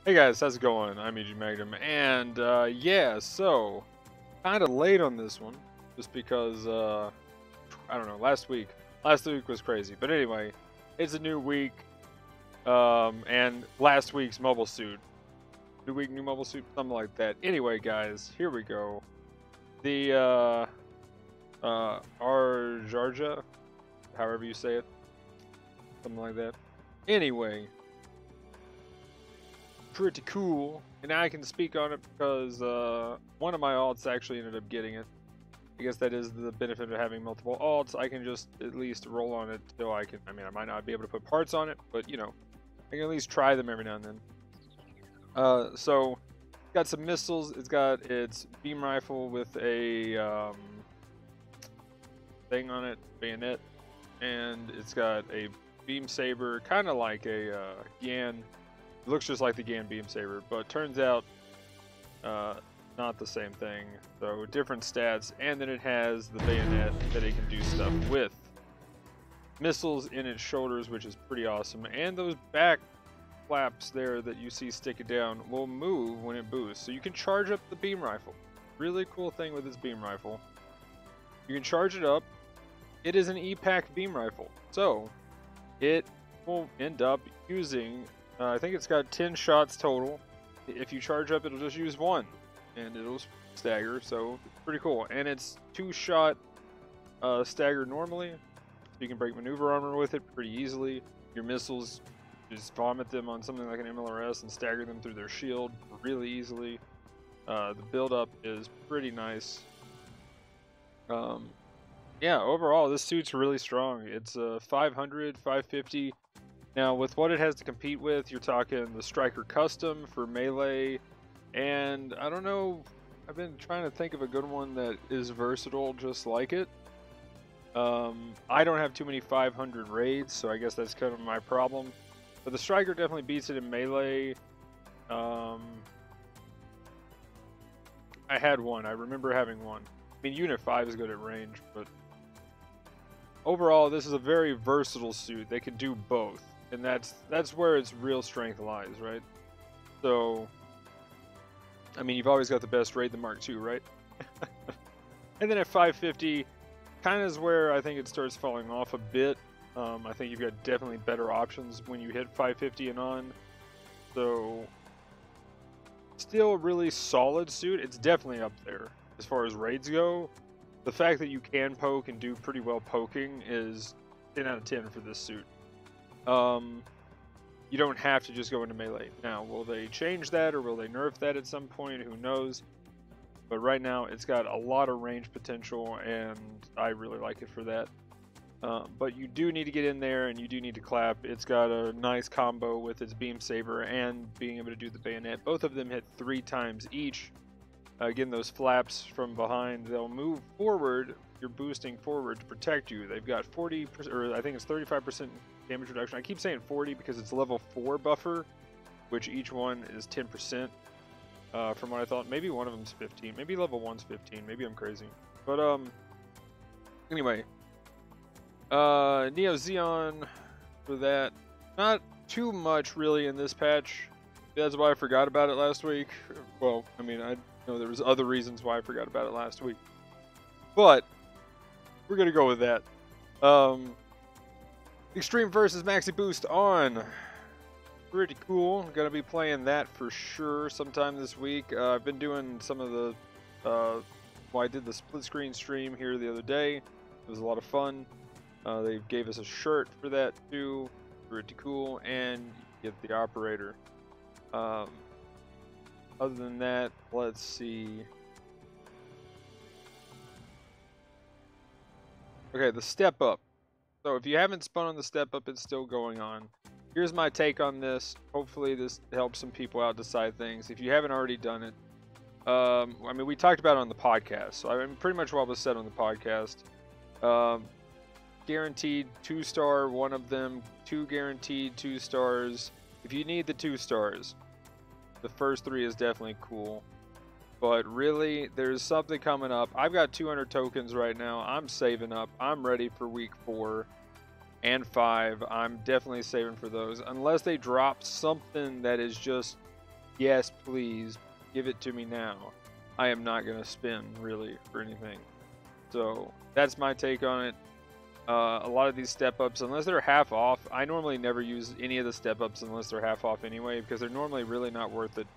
Hey guys, how's it going? I'm EG Magnum, and yeah, so kind of late on this one, just because I don't know. Last week was crazy, but anyway, it's a new week, and last week's mobile suit, new week, new mobile suit, something like that. Anyway, guys, here we go. The R-Jarja, however you say it, something like that. Anyway. Pretty cool, and I can speak on it because one of my alts actually ended up getting it. I guess that is the benefit of having multiple alts. I can just at least roll on it till I can. I mean, I might not be able to put parts on it, but you know, I can at least try them every now and then. So got some missiles. It's got its beam rifle with a thing on it, bayonet, and it's got a beam saber, kind of like a Gan. It looks just like the GAN beam saber, but turns out not the same thing. So different stats, and then it has the bayonet that it can do stuff with. Missiles in its shoulders, which is pretty awesome, and those back flaps there that you see sticking down will move when it boosts. So you can charge up the beam rifle. Really cool thing with this beam rifle. You can charge it up. It is an E-Pack beam rifle, so it will end up using I think it's got 10 shots total. If you charge up, it'll just use one, and it'll stagger, so it's pretty cool. And it's 2-shot stagger normally. You can break maneuver armor with it pretty easily. Your missiles, just vomit them on something like an MLRS and stagger them through their shield really easily. The build-up is pretty nice. Yeah, overall, this suit's really strong. It's 500, 550. Now, with what it has to compete with, you're talking the Striker Custom for melee, and I don't know, I've been trying to think of a good one that is versatile just like it. I don't have too many 500 raids, so I guess that's kind of my problem. But the Striker definitely beats it in melee. I had one, I remember having one. I mean, Unit 5 is good at range, but overall, this is a very versatile suit. They can do both. And that's where its real strength lies, right? So, I mean, you've always got the best raid, the Mark II, right? And then at 550, kind of is where I think it starts falling off a bit. I think you've got definitely better options when you hit 550 and on. So, still a really solid suit. It's definitely up there as far as raids go. The fact that you can poke and do pretty well poking is 10 out of 10 for this suit. You don't have to just go into melee. Now, will they change that or will they nerf that at some point? Who knows? But right now, it's got a lot of range potential, and I really like it for that. But you do need to get in there, and you do need to clap. It's got a nice combo with its beam saber and being able to do the bayonet. Both of them hit 3 times each. Again, those flaps from behind, they'll move forward. You're boosting forward to protect you. They've got 40%, or I think it's 35% damage reduction. I keep saying 40 because it's level 4 buffer, which each one is 10%. From what I thought, maybe one of them's 15. Maybe level 1's 15. Maybe I'm crazy. But anyway, Neo Xeon for that. Not too much really in this patch. That's why I forgot about it last week. Well, I mean, I know there was other reasons why I forgot about it last week, but we're gonna go with that. Extreme versus Maxi Boost on. Pretty cool. I'm gonna be playing that for sure sometime this week. I've been doing some of the well, I did the split screen stream here the other day. It was a lot of fun. They gave us a shirt for that too. Pretty cool. And you get the operator. Other than that, let's see. Okay, the step up. So if you haven't spun on the step up, it's still going on. Here's my take on this. Hopefully this helps some people out decide things. If you haven't already done it, I mean, we talked about it on the podcast. So I mean, pretty much what was said on the podcast. Guaranteed 2-star, one of them. 2 guaranteed 2 stars. If you need the 2 stars, the first 3 is definitely cool. But really, there's something coming up. I've got 200 tokens right now. I'm saving up. I'm ready for week 4 and 5. I'm definitely saving for those. Unless they drop something that is just Yes, please. Give it to me now. I am not going to spin, really, for anything. So, that's my take on it. A lot of these step-ups, unless they're half off, I normally never use any of the step-ups unless they're half off anyway, because they're normally really not worth it.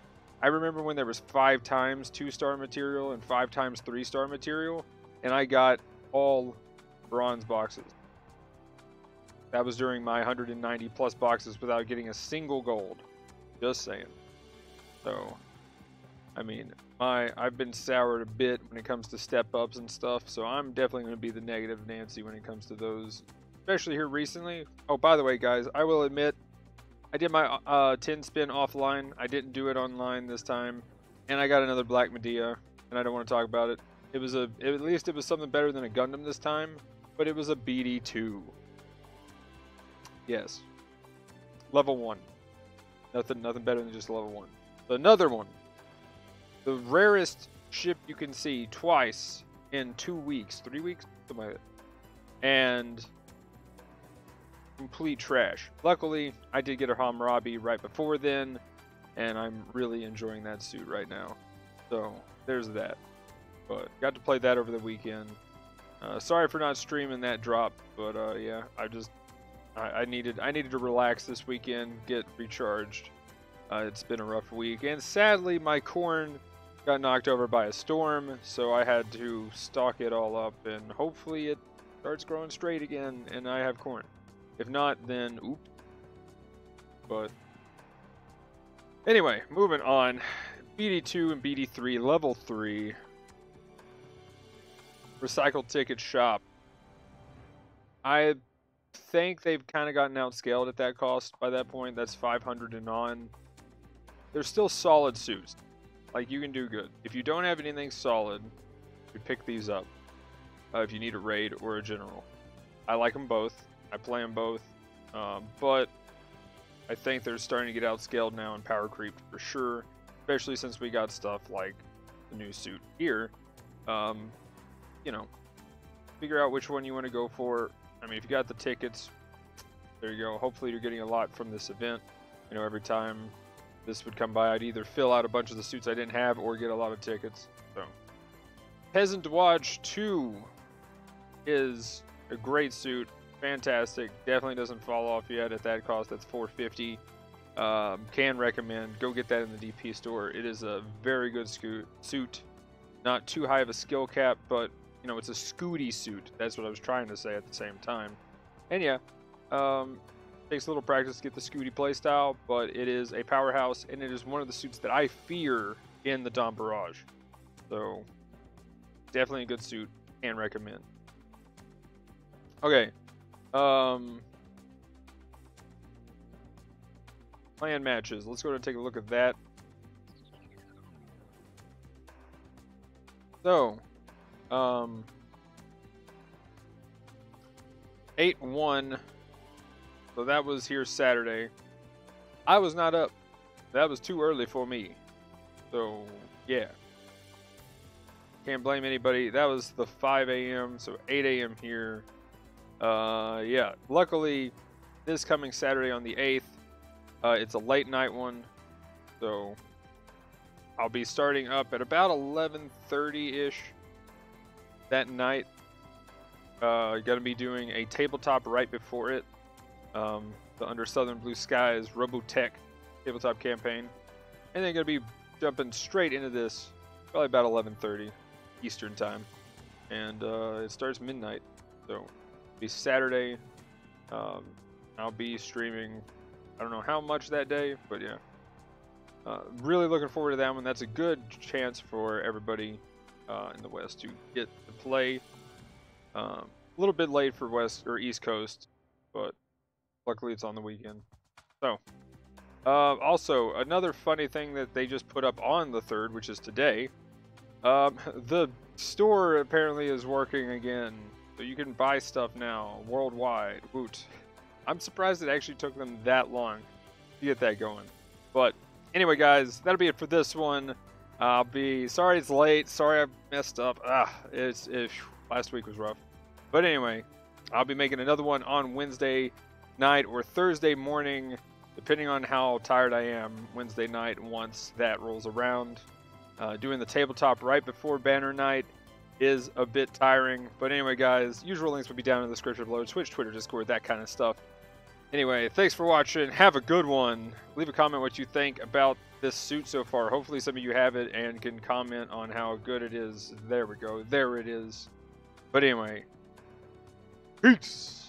I remember when there was 5 times 2-star material and 5 times 3-star material, and I got all bronze boxes. That was during my 190 plus boxes without getting a single gold. Just saying. So, I mean, I've been soured a bit when it comes to step-ups and stuff, so I'm definitely going to be the negative Nancy when it comes to those, especially here recently. Oh, by the way, guys, I will admit, I did my 10 spin offline. I didn't do it online this time, and I got another Black Medea, and I don't want to talk about it. At least it was something better than a Gundam this time, but it was a BD2. Yes. Level 1. Nothing better than just level 1. Another one. The rarest ship you can see twice in 2 weeks. 3 weeks? Something like that. And complete trash. Luckily, I did get a Hammurabi right before then, and I'm really enjoying that suit right now. So, there's that. But, got to play that over the weekend. Sorry for not streaming that drop, but yeah, I needed to relax this weekend, get recharged. It's been a rough week, and sadly my corn got knocked over by a storm, so I had to stock it all up, and hopefully it starts growing straight again and I have corn. If not, then oops. But anyway, moving on. BD2 and BD3 level 3 recycled ticket shop. I think they've kind of gotten outscaled at that cost by that point. That's 500 and on. They're still solid suits. Like, you can do good. If you don't have anything solid, you pick these up. If you need a raid or a general. I like them both. I play them both. But I think they're starting to get outscaled now and power creeped for sure. Especially since we got stuff like the new suit here. You know, figure out which one you want to go for. I mean, if you got the tickets, there you go. Hopefully you're getting a lot from this event. You know, every time this would come by, I'd either fill out a bunch of the suits I didn't have or get a lot of tickets. So, Peasant Dodge 2 is a great suit. Fantastic. Definitely doesn't fall off yet at that cost. That's $450. Can recommend. Go get that in the DP store. It is a very good suit. Not too high of a skill cap, but you know, it's a scooty suit. That's what I was trying to say at the same time. And yeah, takes a little practice to get the scooty playstyle, but it is a powerhouse, and it is one of the suits that I fear in the Dom Barrage. So, definitely a good suit, and recommend. Okay. Clan matches. Let's go and take a look at that. So, 8-1. So that was here Saturday. I was not up. That was too early for me. So, yeah. Can't blame anybody. That was the 5 a.m., so 8 a.m. here. Yeah. Luckily, this coming Saturday on the 8th, it's a late night one. So, I'll be starting up at about 11:30-ish that night. Gonna be doing a tabletop right before it. The Under Southern Blue Skies Robotech tabletop campaign. And then gonna be jumping straight into this probably about 11:30 Eastern time. And it starts midnight. So it'll be Saturday. I'll be streaming, I don't know how much that day, but yeah. Really looking forward to that one. That's a good chance for everybody in the West to get to play. A little bit late for West or East Coast, but luckily it's on the weekend. So, also another funny thing that they just put up on the 3rd, which is today. The store apparently is working again, so you can buy stuff now worldwide. Woot! I'm surprised it actually took them that long to get that going, but. Anyway, guys, that'll be it for this one. I'll be sorry it's late. Sorry I messed up. Last week was rough. But anyway, I'll be making another one on Wednesday night or Thursday morning depending on how tired I am Wednesday night once that rolls around. Doing the tabletop right before banner night is a bit tiring. But anyway, guys, usual links will be down in the description below. Twitch, Twitter, Discord, that kind of stuff. Anyway, thanks for watching. Have a good one. Leave a comment what you think about this suit so far. Hopefully some of you have it and can comment on how good it is. There we go. There it is. But anyway, peace.